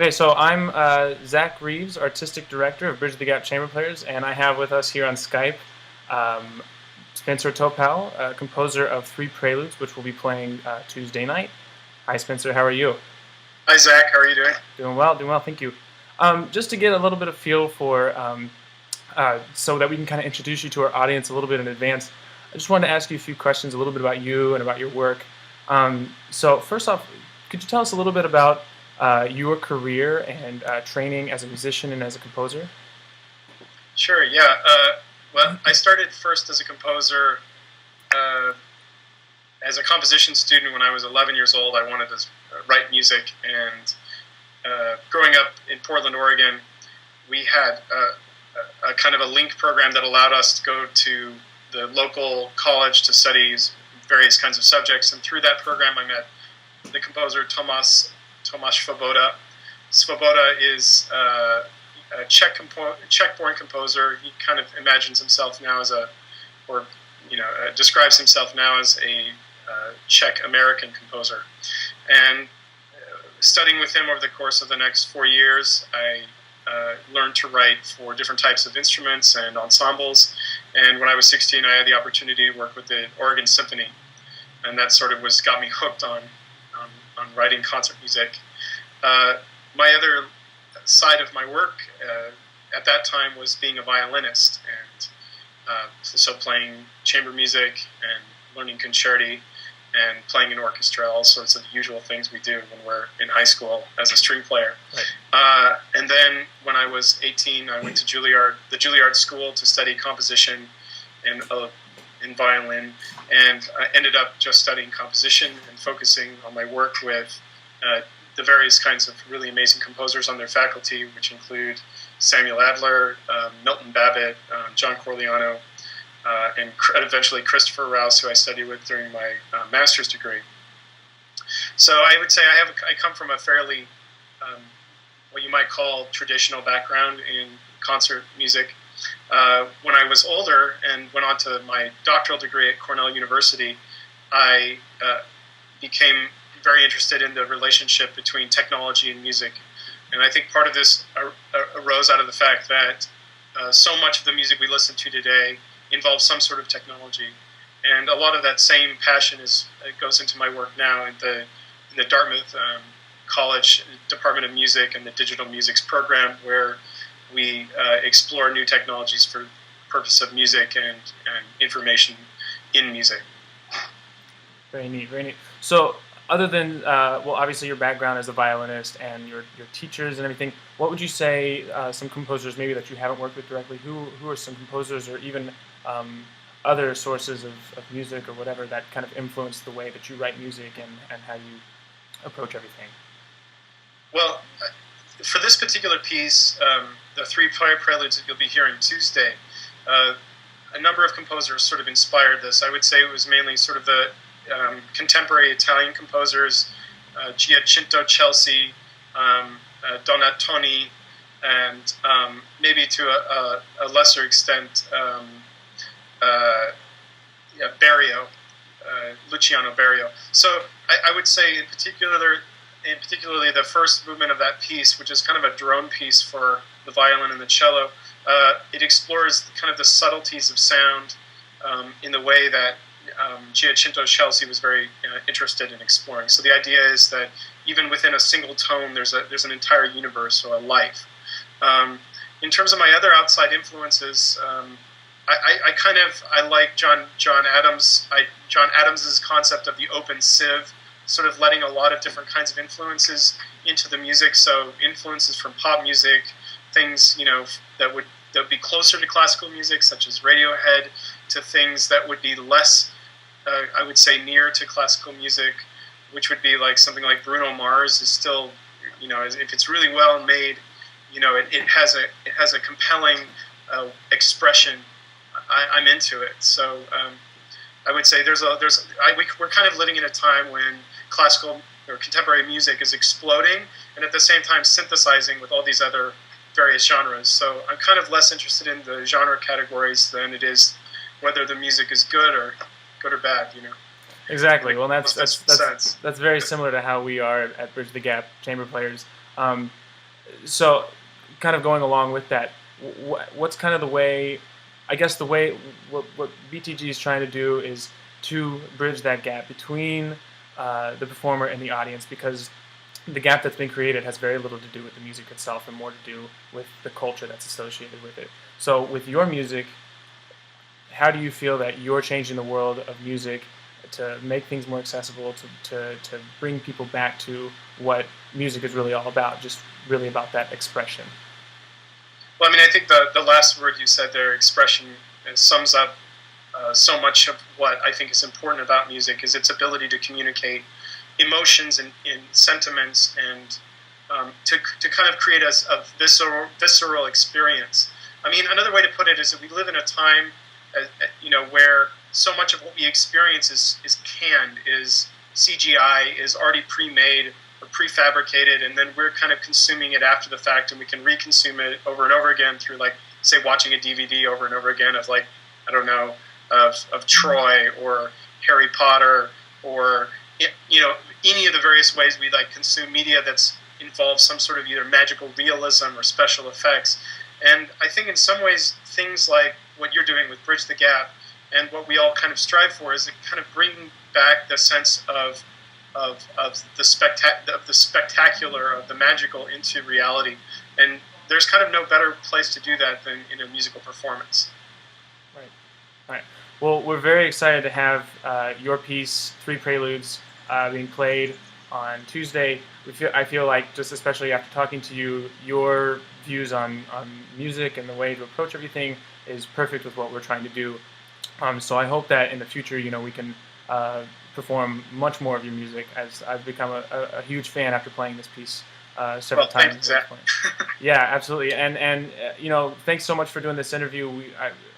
Okay, so I'm Zach Reeves, Artistic Director of Bridge the Gap Chamber Players, and I have with us here on Skype um, Spencer Topel, composer of three Preludes, which we'll be playing Tuesday night. Hi, Spencer. How are you? Hi, Zach. How are you doing? Doing well. Thank you. Just to get a little bit of feel for, so that we can kind of introduce you to our audience a little bit in advance, I just wanted to ask you a few questions, a little bit about you and about your work. So first off, could you tell us a little bit about your career and training as a musician and as a composer? Sure. Yeah. Well, I started first as a composer, uh, as a composition student when I was 11 years old. I wanted to write music, and growing up in Portland, Oregon, we had a kind of a link program that allowed us to go to the local college to study various kinds of subjects. And through that program, I met the composer Tomáš Svoboda. Svoboda is a Czech-born composer. He kind of imagines himself now as describes himself now as a Czech-American composer. And studying with him over the course of the next 4 years, I learned to write for different types of instruments and ensembles. And when I was 16, I had the opportunity to work with the Oregon Symphony, and that sort of got me hooked on writing concert music. My other side of my work at that time was being a violinist, and so playing chamber music and learning concerti and playing in orchestra, all sorts of usual things we do when we're in high school as a string player. Right. And then when I was 18, I went to the Juilliard School to study composition in violin, and I ended up just studying composition and focusing on my work with the various kinds of really amazing composers on their faculty, which include Samuel Adler, Milton Babbitt, John Corigliano, and eventually Christopher Rouse, who I studied with during my master's degree. So I would say I come from a fairly what you might call traditional background in concert music. When I was older and went on to my doctoral degree at Cornell University, I became very interested in the relationship between technology and music. And I think part of this arose out of the fact that so much of the music we listen to today involves some sort of technology. And a lot of that same passion goes into my work now in the Dartmouth College Department of Music and the Digital Musics program, where we explore new technologies for the purpose of music and information in music. Very neat, very neat. So other than, well, obviously your background as a violinist and your teachers and everything, what would you say some composers maybe that you haven't worked with directly, who are some composers or even other sources of music or whatever that kind of influence the way that you write music and how you approach everything? Well, for this particular piece, the three preludes that you'll be hearing Tuesday, a number of composers sort of inspired this. I would say it was mainly sort of the contemporary Italian composers, Giacinto Chelsea, Donatoni, and maybe to a lesser extent, Berio, Luciano Berio. So I would say in particularly the first movement of that piece, which is kind of a drone piece for the violin and the cello, it explores kind of the subtleties of sound in the way that Giacinto Chelsea was very interested in exploring. So the idea is that even within a single tone, there's an entire universe or a life. In terms of my other outside influences, I like John Adams's concept of the open sieve, sort of letting a lot of different kinds of influences into the music. So influences from pop music, things that would be closer to classical music, such as Radiohead, to things that would be less, I would say, near to classical music, which would be like something like Bruno Mars is still, if it's really well made, it has a compelling expression. I'm into it. So I would say we're kind of living in a time when classical or contemporary music is exploding and at the same time synthesizing with all these other various genres. So I'm kind of less interested in the genre categories than it is whether the music is good or bad. Exactly. Well, that's very similar to how we are at Bridge the Gap Chamber Players. So, kind of going along with that, what's kind of the way? I guess the way what BTG is trying to do is to bridge that gap between the performer and the audience, because the gap that's been created has very little to do with the music itself and more to do with the culture that's associated with it. So, with your music, how do you feel that you're changing the world of music to make things more accessible, to bring people back to what music is really all about, just really about that expression? Well, I mean, I think the last word you said there, expression, sums up so much of what I think is important about music, is its ability to communicate emotions and sentiments, and to kind of create a visceral experience. I mean, another way to put it is that we live in a time, where so much of what we experience is canned, is CGI, is already pre-made or prefabricated, and then we're kind of consuming it after the fact, and we can reconsume it over and over again through, like, say, watching a DVD over and over again of, like, I don't know, of Troy or Harry Potter, or any of the various ways we, like, consume media that's involves some sort of either magical realism or special effects. And I think in some ways things like what you're doing with Bridge the Gap, and what we all kind of strive for, is to kind of bring back the sense of the spectacular, of the magical, into reality. And there's kind of no better place to do that than in a musical performance. Right. Right. Well, we're very excited to have your piece, Three Preludes, being played on Tuesday. I feel like, just especially after talking to you, your views on music and the way to approach everything is perfect with what we're trying to do. So I hope that in the future, we can perform much more of your music, as I've become a huge fan after playing this piece several times. Thanks, Zach. Yeah, absolutely. And thanks so much for doing this interview.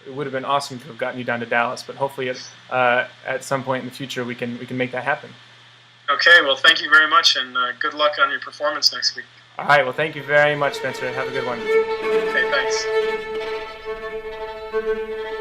It would have been awesome to have gotten you down to Dallas, but hopefully at some point in the future we can make that happen. Okay, well, thank you very much, and good luck on your performance next week. All right, well, thank you very much, Spencer. Have a good one. Okay, thanks.